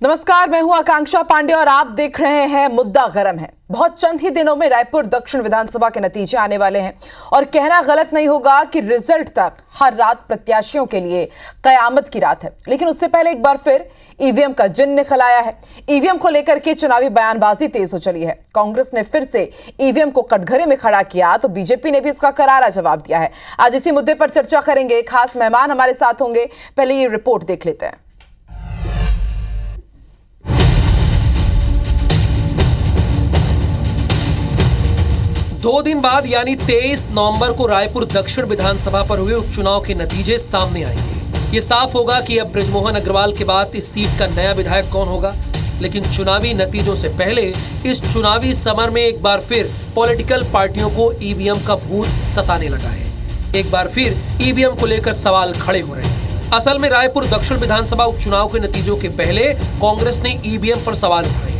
नमस्कार, मैं हूं आकांक्षा पांडे और आप देख रहे हैं मुद्दा गरम है। बहुत चंद ही दिनों में रायपुर दक्षिण विधानसभा के नतीजे आने वाले हैं और कहना गलत नहीं होगा कि रिजल्ट तक हर रात प्रत्याशियों के लिए कयामत की रात है। लेकिन उससे पहले एक बार फिर ईवीएम का जिन्न निकल आया है। ईवीएम को लेकर के चुनावी बयानबाजी तेज हो चली है। कांग्रेस ने फिर से ईवीएम को कटघरे में खड़ा किया तो बीजेपी ने भी इसका करारा जवाब दिया है। आज इसी मुद्दे पर चर्चा करेंगे। खास मेहमान हमारे साथ होंगे। पहले ये रिपोर्ट देख लेते हैं। 2 दिन बाद यानी 23 नवंबर को रायपुर दक्षिण विधानसभा पर हुए उपचुनाव के नतीजे सामने आएंगे। ये साफ होगा कि अब बृजमोहन अग्रवाल के बाद इस सीट का नया विधायक कौन होगा। लेकिन चुनावी नतीजों से पहले इस चुनावी समर में एक बार फिर पॉलिटिकल पार्टियों को ईवीएम का भूत सताने लगा है। एक बार फिर ईवीएम को लेकर सवाल खड़े हो रहे हैं। असल में रायपुर दक्षिण विधानसभा उपचुनाव के नतीजों के पहले कांग्रेस ने ईवीएम पर सवाल उठाए।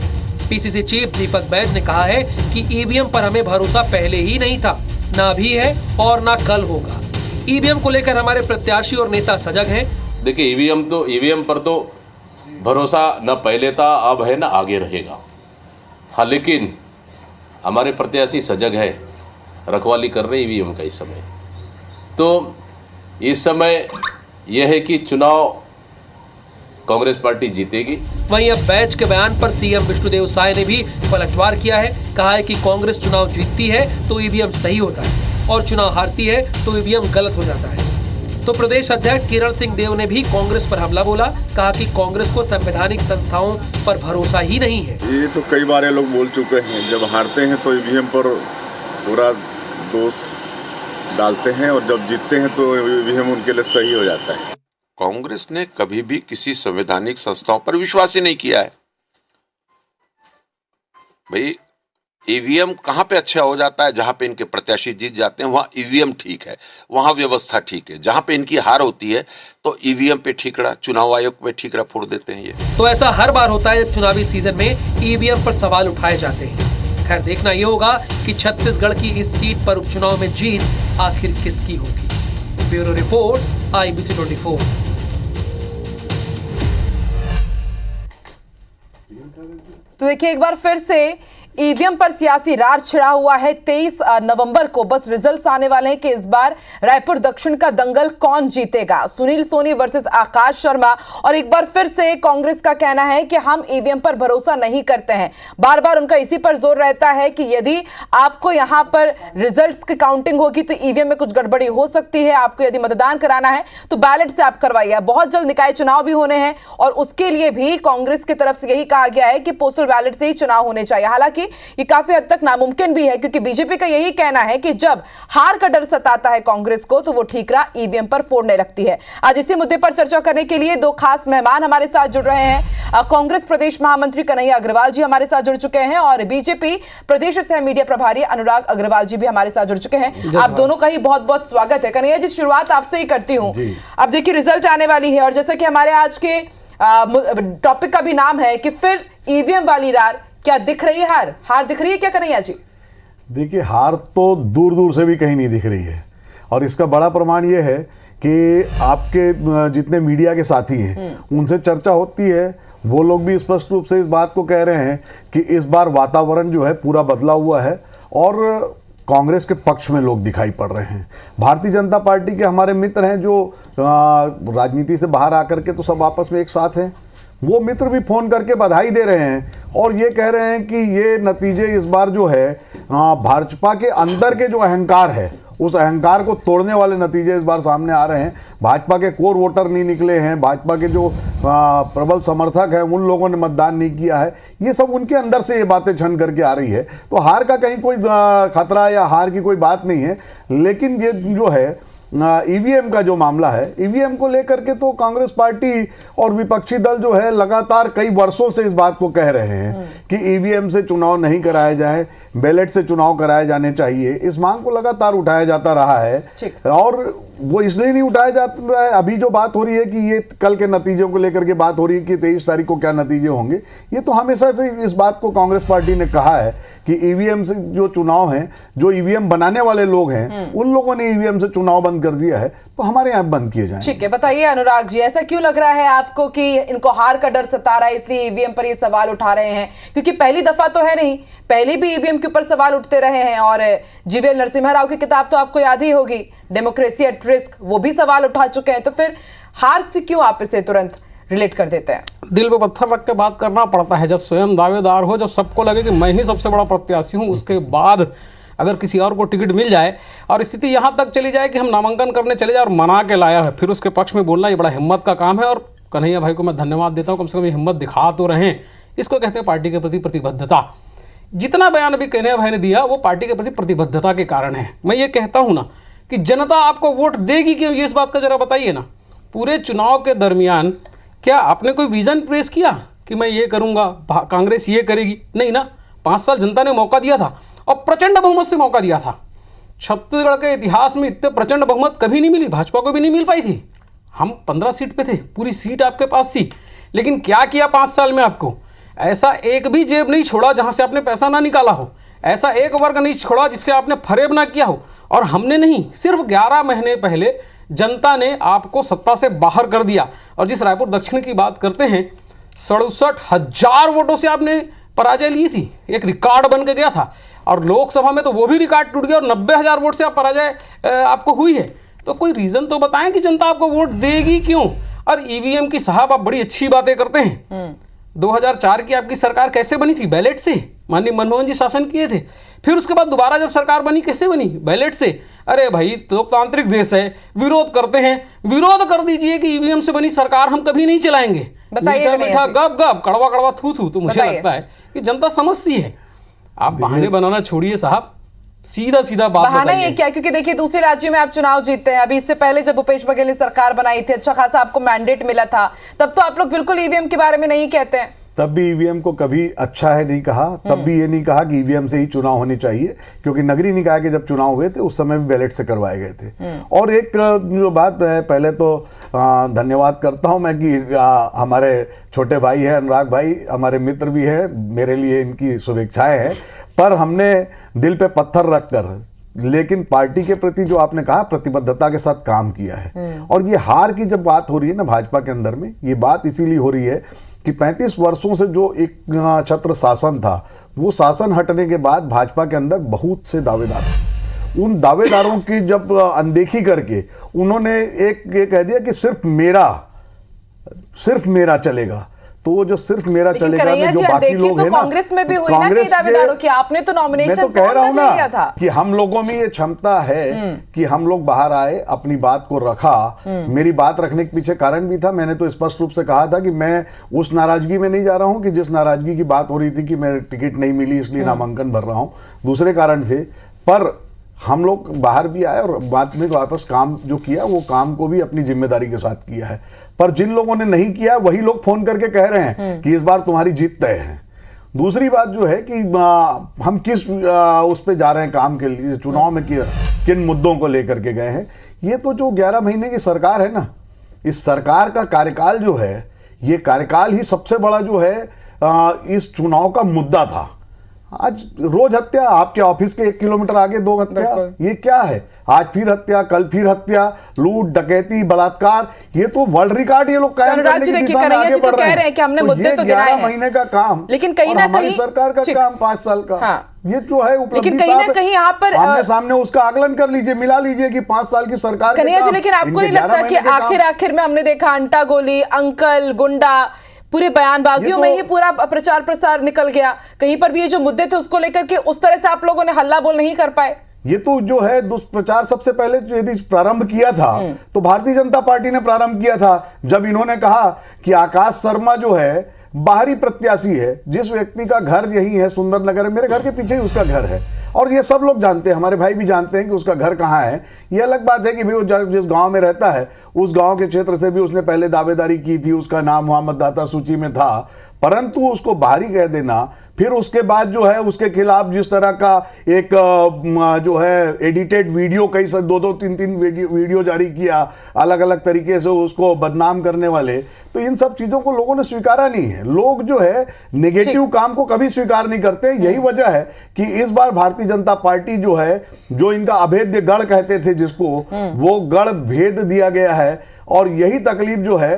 पीसीसी चीफ दीपक बैज ने कहा है कि ईवीएम पर हमें भरोसा पहले ही नहीं था, ना भी है और ना कल होगा। ईवीएम को लेकर हमारे प्रत्याशी और नेता सजग हैं। देखिए, ईवीएम पर तो भरोसा न पहले था, अब है ना आगे रहेगा। हाँ, लेकिन हमारे प्रत्याशी सजग है, रखवाली कर रहे ईवीएम का। इस समय यह है कि चुनाव कांग्रेस पार्टी जीतेगी। वहीं अब बैच के बयान पर सीएम विष्णुदेव साय ने भी पलटवार किया है। कहा है कि कांग्रेस चुनाव जीतती है तो ईवीएम सही होता है और चुनाव हारती है तो ईवीएम गलत हो जाता है। तो प्रदेश अध्यक्ष किरण सिंह देव ने भी कांग्रेस पर हमला बोला। कहा कि कांग्रेस को संवैधानिक संस्थाओं पर भरोसा ही नहीं है। ये तो कई बार लोग बोल चुके हैं, जब हारते हैं तो ईवीएम पर पूरा दोष डालते हैं और जब जीतते हैं तो ईवीएम उनके लिए सही हो जाता है। कांग्रेस ने कभी भी किसी संवैधानिक संस्थाओं पर विश्वास ही नहीं किया है। भाई, ईवीएम कहां पे अच्छा हो जाता है? जहां पे इनके प्रत्याशी जीत जाते हैं वहां ईवीएम ठीक है, वहां व्यवस्था ठीक है। जहां पे इनकी हार होती है तो ईवीएम पे ठीकरा, चुनाव आयोग पे ठीकरा फोड़ देते हैं। ये तो ऐसा हर बार होता है जब चुनावी सीजन में ईवीएम पर सवाल उठाए जाते हैं। खैर, देखना यह होगा कि छत्तीसगढ़ की इस सीट पर उपचुनाव में जीत आखिर किसकी होगी। Bureau report, IBC 24। तो देखिए, एक बार फिर से ईवीएम पर सियासी रार छिड़ा हुआ है। 23 नवंबर को बस रिजल्ट्स आने वाले हैं कि इस बार रायपुर दक्षिण का दंगल कौन जीतेगा। सुनील सोनी वर्सेस आकाश शर्मा। और एक बार फिर से कांग्रेस का कहना है कि हम ईवीएम पर भरोसा नहीं करते हैं। बार बार उनका इसी पर जोर रहता है कि यदि आपको यहां पर रिजल्ट्स की काउंटिंग होगी तो ईवीएम में कुछ गड़बड़ी हो सकती है। आपको यदि मतदान कराना है तो बैलेट से आप करवाइए। बहुत जल्द निकाय चुनाव भी होने हैं और उसके लिए भी कांग्रेस की तरफ से यही कहा गया है कि पोस्टल बैलेट से ही चुनाव होने चाहिए। हालांकि ये काफी हद तक नामुमकिन भी है क्योंकि बीजेपी का यही कहना है कि जब हार का डर सताता है कांग्रेस को तो वो ठीकरा ईवीएम पर फोड़ने लगती है। आज इसी मुद्दे पर चर्चा करने के लिए 2 खास मेहमान हमारे साथ जुड़ रहे हैं। कांग्रेस प्रदेश महामंत्री कन्हैया अग्रवाल जी हमारे साथ जुड़ चुके हैं और बीजेपी प्रदेश सह मीडिया प्रभारी अनुराग अग्रवाल जी भी हमारे साथ जुड़ चुके हैं। आप दोनों का ही बहुत बहुत स्वागत है। कन्हैया जी, शुरुआत आपसे ही करती हूं। अब देखिए, रिजल्ट आने वाली है और जैसा कि हमारे आज के टॉपिक का भी नाम है कि फिर ईवीएम वाली रार, क्या दिख रही है? हार दिख रही है क्या कन्हैया जी? देखिए, हार तो दूर दूर से भी कहीं नहीं दिख रही है और इसका बड़ा प्रमाण ये है कि आपके जितने मीडिया के साथी हैं उनसे चर्चा होती है। वो लोग भी स्पष्ट रूप से इस बात को कह रहे हैं कि इस बार वातावरण जो है पूरा बदला हुआ है और कांग्रेस के पक्ष में लोग दिखाई पड़ रहे हैं। भारतीय जनता पार्टी के हमारे मित्र हैं जो राजनीति से बाहर आकर के तो सब आपस में एक साथ हैं, वो मित्र भी फोन करके बधाई दे रहे हैं और ये कह रहे हैं कि ये नतीजे इस बार जो है भाजपा के अंदर के जो अहंकार है उस अहंकार को तोड़ने वाले नतीजे इस बार सामने आ रहे हैं। भाजपा के कोर वोटर नहीं निकले हैं, भाजपा के जो प्रबल समर्थक हैं उन लोगों ने मतदान नहीं किया है। ये सब उनके अंदर से ये बातें छन करके आ रही है। तो हार का कहीं कोई खतरा या हार की कोई बात नहीं है, लेकिन ये जो है ईवीएम का जो मामला है, ईवीएम को लेकर के तो कांग्रेस पार्टी और विपक्षी दल जो है लगातार कई वर्षों से इस बात को कह रहे हैं कि ईवीएम से चुनाव नहीं कराए जाए, बैलेट से चुनाव कराए जाने चाहिए। इस मांग को लगातार उठाया जाता रहा है और वो इसलिए नहीं उठाया जा रहा है। अभी जो बात हो रही है कि ये कल के नतीजों को लेकर के बात हो रही है कि 23 तारीख को क्या नतीजे होंगे, ये तो हमेशा से इस बात को कांग्रेस पार्टी ने कहा है कि ईवीएम से जो चुनाव हैं, जो ईवीएम बनाने वाले लोग हैं, उन लोगों ने ईवीएम से चुनाव बंद कर दिया है, तो हमारे यहाँ बंद किए जाएं। ठीक है, बताइए अनुराग जी, ऐसा क्यों लग रहा है आपको कि इनको हार का डर सता रहा है, इसलिए ईवीएम पर ये सवाल उठा रहे हैं? क्योंकि पहली दफा तो है नहीं, पहले भी ईवीएम के ऊपर सवाल उठते रहे हैं, और जीवीएल नरसिम्हा राव की किताब तो आपको याद ही होगी, डेमोक्रेसी एट रिस्क, वो भी सवाल उठा चुके हैं। तो फिर हार से क्यों आप इसे तुरंत रिलेट कर देते हैं? दिल पे पत्थर रख के बात करना पड़ता है। जब स्वयं दावेदार हो, जब सबको लगे कि मैं ही सबसे बड़ा प्रत्याशी हूं, उसके बाद अगर किसी और को टिकट मिल जाए और स्थिति यहाँ तक चली जाए कि हम नामांकन करने चले जाए और मना के लाया है, फिर उसके पक्ष में बोलना, ये बड़ा हिम्मत का काम है। और कन्हैया भाई को मैं धन्यवाद देता हूँ, कम से कम ये हिम्मत दिखा तो रहे हैं। इसको कहते हैं पार्टी के प्रति प्रतिबद्धता। जितना बयान अभी कन्हैया भाई ने दिया वो पार्टी के प्रति प्रतिबद्धता के कारण है। मैं ये कहता हूँ ना कि जनता आपको वोट देगी क्यों, ये इस बात का जरा बताइए ना। पूरे चुनाव के दरमियान क्या आपने कोई विजन पेश किया कि मैं ये करूँगा, कांग्रेस ये करेगी? नहीं ना। 5 साल जनता ने मौका दिया था और प्रचंड बहुमत से मौका दिया था। छत्तीसगढ़ के इतिहास में इतने प्रचंड बहुमत कभी नहीं मिली, भाजपा को भी नहीं मिल पाई थी। हम 15 सीट पे थे, पूरी सीट आपके पास थी, लेकिन क्या किया 5 साल में? आपको ऐसा एक भी जेब नहीं छोड़ा जहां से आपने पैसा ना निकाला हो, ऐसा एक वर्ग नहीं छोड़ा जिससे आपने फरेब ना किया हो। और हमने नहीं, सिर्फ 11 महीने पहले जनता ने आपको सत्ता से बाहर कर दिया। और जिस रायपुर दक्षिण की बात करते हैं, 67,000 वोटों से आपने पराजय ली थी, एक रिकॉर्ड बन के गया था। और लोकसभा में तो वो भी रिकॉर्ड टूट गया और 90,000 वोट से आप पराजय आपको हुई है। तो कोई रीज़न तो बताएं कि जनता आपको वोट देगी क्यों? और ईवीएम की साहब आप बड़ी अच्छी बातें करते हैं। 2004 की आपकी सरकार कैसे बनी थी? बैलेट से। माननीय मनमोहन जी शासन किए थे। फिर उसके बाद दोबारा जब सरकार बनी कैसे बनी? बैलेट से। अरे भाई, लोकतांत्रिक देश है, विरोध करते हैं, विरोध कर दीजिए कि ईवीएम से बनी सरकार हम कभी नहीं चलाएंगे। मीठा मीठा गप गप, कड़वा कड़वा थू थू। तो मुझे लगता है कि जनता समझती है। आप बहाने बनाना छोड़िए साहब, सीधा सीधा बात बहाना ये क्या? क्योंकि देखिए दूसरे राज्यों में आप चुनाव जीतते हैं। अभी इससे पहले जब भूपेश बघेल ने सरकार बनाई थी, अच्छा खासा आपको मैंडेट मिला था, तब तो आप लोग बिल्कुल ईवीएम के बारे में नहीं कहते हैं। तब भी ईवीएम को कभी अच्छा है नहीं कहा, तब भी ये नहीं कहा कि ईवीएम से ही चुनाव होने चाहिए, क्योंकि नगरीय निकाय के जब चुनाव हुए थे उस समय भी बैलेट से करवाए गए थे। और एक जो बात है, पहले तो धन्यवाद करता हूं मैं कि हमारे छोटे भाई हैं अनुराग भाई, हमारे मित्र भी हैं, मेरे लिए इनकी शुभेच्छाएं हैं। पर हमने दिल पे पत्थर रखकर, लेकिन पार्टी के प्रति जो आपने कहा प्रतिबद्धता के साथ काम किया है। और ये हार की जब बात हो रही है ना भाजपा के अंदर में, ये बात इसीलिए हो रही है कि 35 वर्षों से जो एक छत्र शासन था, वो शासन हटने के बाद भाजपा के अंदर बहुत से दावेदार थे। उन दावेदारों की जब अनदेखी करके उन्होंने एक ये कह दिया कि सिर्फ मेरा चलेगा, तो वो जो सिर्फ मेरा चलेगा में जो बाकी लोग हैं ना, कांग्रेस में भी हुई ना कि दावेदारों की, आपने तो नॉमिनेशन मैं तो कह रहा हूं ना था कि हम लोगों में ये क्षमता है कि हम लोग बाहर आए, अपनी बात को रखा। मेरी बात रखने के पीछे कारण भी था, मैंने तो स्पष्ट रूप से कहा था कि मैं उस नाराजगी में नहीं जा रहा हूं कि जिस नाराजगी की बात हो रही थी कि मैं टिकट नहीं मिली इसलिए नामांकन भर रहा हूं, दूसरे कारण थे। पर हम लोग बाहर भी आए और बाद में वापस काम जो किया वो काम को भी अपनी जिम्मेदारी के साथ किया है। पर जिन लोगों ने नहीं किया वही लोग फोन करके कह रहे हैं कि इस बार तुम्हारी जीत तय है। दूसरी बात जो है कि हम किस उस पे जा रहे हैं काम के लिए, चुनाव में किन मुद्दों को लेकर के गए हैं। ये तो जो 11 महीने की सरकार है ना, इस सरकार का कार्यकाल जो है, ये कार्यकाल ही सबसे बड़ा जो है इस चुनाव का मुद्दा था। आज रोज हत्या, आपके ऑफिस के 1 किलोमीटर आगे 2 हत्या, ये क्या है? आज फिर हत्या, कल फिर हत्या, लूट डकैती बलात्कार, ये तो वर्ल्ड रिकॉर्ड ये लोग कायम करने की दिशा में आगे बढ़ रहे हैं। कि हमने मुद्दे तो गिनाए हैं, 11 महीने का काम, लेकिन कहीं ना कहीं सरकार का काम 5 साल का। हाँ। ये जो है उपलब्धि, लेकिन कहीं ना कहीं यहाँ पर आमने सामने उसका आकलन कर लीजिए, मिला लीजिए कि 5 साल की सरकार। कन्हैया जी, लेकिन आपको नहीं लगता कि आखिर में हमने देखा अंटा गोली, अंकल, गुंडा, पूरे बयानबाजियों में ही पूरा प्रचार प्रसार निकल गया। कहीं पर भी ये जो मुद्दे थे उसको लेकर के उस तरह से आप लोगों ने हल्ला बोल नहीं कर पाए। ये तो जो है दुष्प्रचार सबसे पहले जो यदि प्रारंभ किया था तो भारतीय जनता पार्टी ने प्रारंभ किया था, जब इन्होंने कहा कि आकाश शर्मा जो है बाहरी प्रत्याशी है, जिस व्यक्ति का घर यही है सुंदरनगर है, मेरे घर के पीछे ही उसका घर है और ये सब लोग जानते हैं, हमारे भाई भी जानते हैं कि उसका घर कहाँ है। ये अलग बात है कि भाई वो जिस गांव में रहता है उस गांव के क्षेत्र से भी उसने पहले दावेदारी की थी, उसका नाम वहां मतदाता सूची में था। परंतु उसको बाहरी कह देना, फिर उसके बाद जो है उसके खिलाफ जिस तरह का एक जो है एडिटेड वीडियो, कई सारे 2-2, 3-3 वीडियो जारी किया अलग अलग तरीके से उसको बदनाम करने वाले, तो इन सब चीजों को लोगों ने स्वीकारा नहीं है। लोग जो है नेगेटिव काम को कभी स्वीकार नहीं करते। यही वजह है कि इस बार भारतीय जनता पार्टी जो है, जो इनका अभेद्य गढ़ कहते थे जिसको, वो गढ़ भेद दिया गया है और यही तकलीफ जो है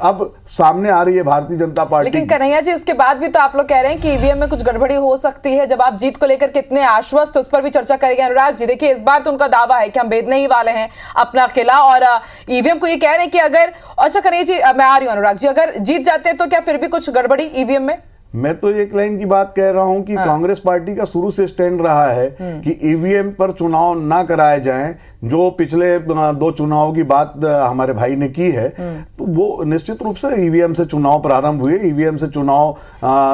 अब सामने आ रही है भारतीय जनता पार्टी। लेकिन कन्हैया जी, उसके बाद भी तो आप लोग कह रहे हैं कि ईवीएम में कुछ गड़बड़ी हो सकती है। जब आप जीत को लेकर कितने आश्वस्त, उस पर भी चर्चा करेंगे। अनुराग जी, देखिए इस बार तो उनका दावा है कि हम भेदने ही वाले हैं अपना किला, और ईवीएम को ये कह रहे हैं कि अगर, अच्छा कन्हैया जी मैं आ रही हूँ अनुराग जी, अगर जीत जाते हैं तो क्या फिर भी कुछ गड़बड़ी ईवीएम में? मैं तो एक लाइन की बात कह रहा हूं कि कांग्रेस पार्टी का शुरू से स्टैंड रहा है कि ईवीएम पर चुनाव ना कराए जाएं। जो पिछले 2 चुनावों की बात हमारे भाई ने की है, तो वो निश्चित रूप से ईवीएम से चुनाव प्रारंभ हुए। ईवीएम से चुनाव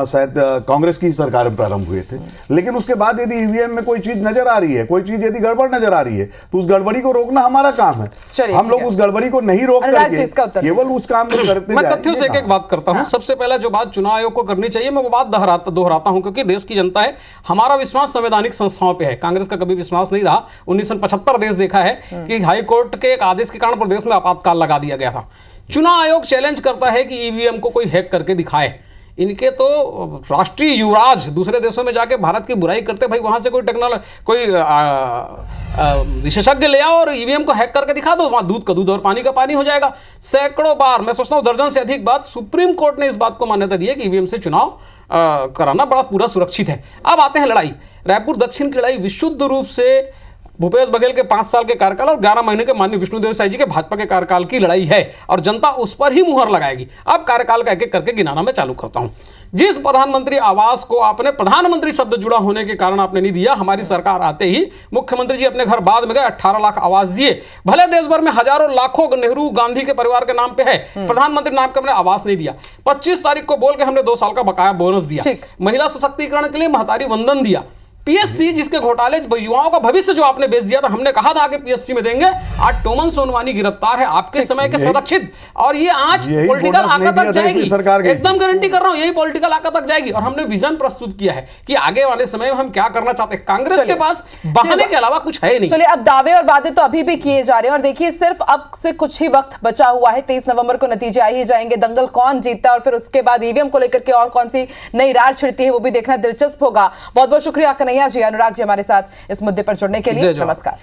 शायद कांग्रेस की सरकार में प्रारंभ हुए थे, लेकिन उसके बाद यदि ईवीएम में कोई चीज नजर आ रही है, कोई चीज यदि गड़बड़ नजर आ रही है, तो उस गड़बड़ी को रोकना हमारा काम है। हम लोग उस गड़बड़ी को नहीं रोक करके केवल उस काम को करते मैं तथ्यों से एक बात करता हूं। सबसे पहला जो बात चुनाव आयोग को करनी चाहिए, मैं वो बात दोहराता हूं, क्योंकि देश की जनता है, हमारा विश्वास संवैधानिक संस्थाओं पे है। कांग्रेस का कभी विश्वास नहीं रहा। 1975 देश देखा है कि हाई कोर्ट के एक आदेश के कारण प्रदेश में आपातकाल लगा दिया गया था। चुनाव आयोग चैलेंज करता है कि ईवीएम को कोई हैक करके दिखाए। इनके तो राष्ट्रीय युवराज दूसरे देशों में जाके भारत की बुराई करते, भाई वहां से कोई कोई विशेषज्ञ ले आओ और ईवीएम को हैक करके दिखा दो, वहां दूध का दूध और पानी का पानी हो जाएगा। सैकड़ों बार, मैं सोचता हूं दर्जन से अधिक बात सुप्रीम कोर्ट ने इस बात को मान्यता दी है कि ईवीएम से चुनाव कराना बड़ा पूरा सुरक्षित है। अब आते हैं लड़ाई, रायपुर दक्षिण की लड़ाई विशुद्ध रूप से भूपेश बघेल के 5 साल के कार्यकाल और 11 महीने के माननीय विष्णुदेव साई जी के भाजपा के कार्यकाल की लड़ाई है, और जनता उस पर ही मुहर लगाएगी। अब कार्यकाल का एक-एक करके गिनाना मैं चालू करता हूं। जिस प्रधानमंत्री आवास को आपने प्रधानमंत्री शब्द जुड़ा होने के कारण आपने नहीं दिया, हमारी सरकार आते ही मुख्यमंत्री जी अपने घर बाद में गए, 18 लाख आवास दिए। भले देश भर में हजारों लाखों नेहरू गांधी के परिवार के नाम पे है, प्रधानमंत्री नाम का हमने आवास नहीं दिया। 25 तारीख को बोल के हमने 2 साल का बकाया बोनस दिया। महिला सशक्तिकरण के लिए महतारी वंदन दिया। पीएससी जिसके घोटाले युवाओं का भविष्य जो आपने बेच दिया था, हमने कहा था कि पीएससी में देंगे। आज टोमन सोनवानी गिरफ्तार है, आपके समय के संरक्षित, और ये आज पॉलिटिकल आका तक जाएगी। एकदम गारंटी कर रहा हूं, यही पॉलिटिकल आका तक जाएगी। और हमने विजन प्रस्तुत किया है कि आगे वाले समय में हम क्या करना चाहते हैं। कांग्रेस के पास बहाने के अलावा कुछ है नहीं। चलिए, अब दावे और वादे तो अभी भी किए जा रहे हैं, और देखिए सिर्फ अब से कुछ ही वक्त बचा हुआ है। 23 नवंबर को नतीजे आ ही जाएंगे। दंगल कौन जीतता है और फिर उसके बाद ईवीएम को लेकर के और कौन सी नई रार छिड़ती है, वो भी देखना दिलचस्प होगा। बहुत बहुत शुक्रिया कन्हैया जी, अनुराग जी हमारे साथ इस मुद्दे पर जुड़ने के लिए। नमस्कार।